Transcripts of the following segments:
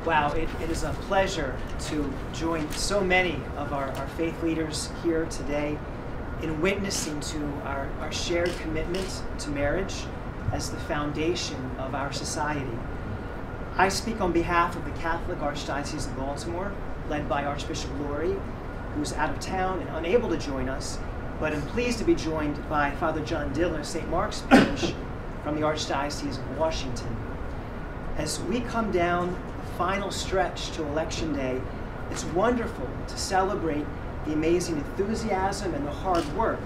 Wow, it is a pleasure to join so many of our faith leaders here today in witnessing to our shared commitment to marriage as the foundation of our society. I speak on behalf of the Catholic Archdiocese of Baltimore, led by Archbishop Laurie, who's out of town and unable to join us, but I'm pleased to be joined by Father John Diller, St. Mark's Parish, from the Archdiocese of Washington. As we come down the final stretch to Election Day, it's wonderful to celebrate the amazing enthusiasm and the hard work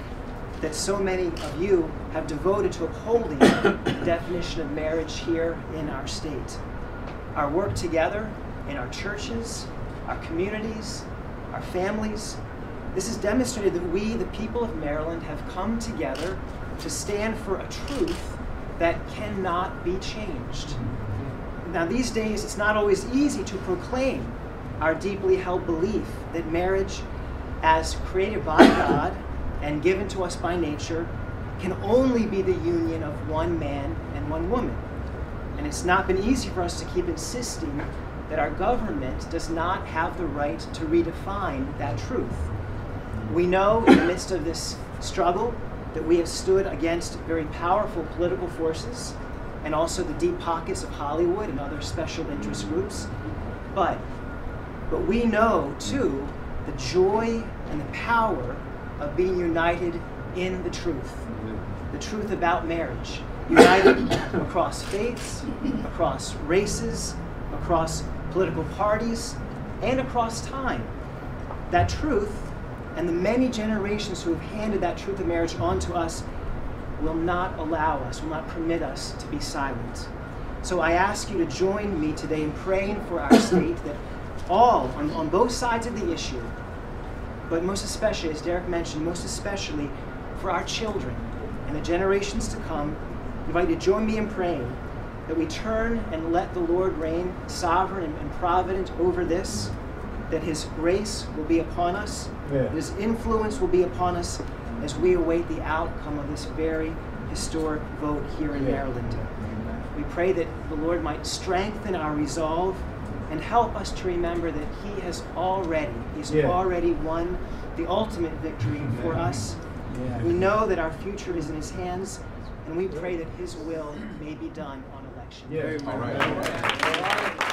that so many of you have devoted to upholding the definition of marriage here in our state. Our work together in our churches, our communities, our families, this has demonstrated that we, the people of Maryland, have come together to stand for a truth that cannot be changed. Now, these days, it's not always easy to proclaim our deeply held belief that marriage, as created by God and given to us by nature, can only be the union of one man and one woman. And it's not been easy for us to keep insisting that our government does not have the right to redefine that truth. We know in the midst of this struggle that we have stood against very powerful political forces and also the deep pockets of Hollywood and other special interest groups. But we know, too, the joy and the power of being united in the truth about marriage, united across faiths, across races, across political parties, and across time. That truth and the many generations who have handed that truth of marriage on to us will not allow us, will not permit us to be silent. So I ask you to join me today in praying for our state, that all, on both sides of the issue, but most especially, as Derek mentioned, most especially for our children and the generations to come, I invite you to join me in praying that we turn and let the Lord reign sovereign and provident over this, that His grace will be upon us, that His influence will be upon us as we await the outcome of this very historic vote here in Maryland. We pray that the Lord might strengthen our resolve and help us to remember that He has already, He's already won the ultimate victory for us. We know that our future is in His hands, and we pray that His will may be done on election day. All right.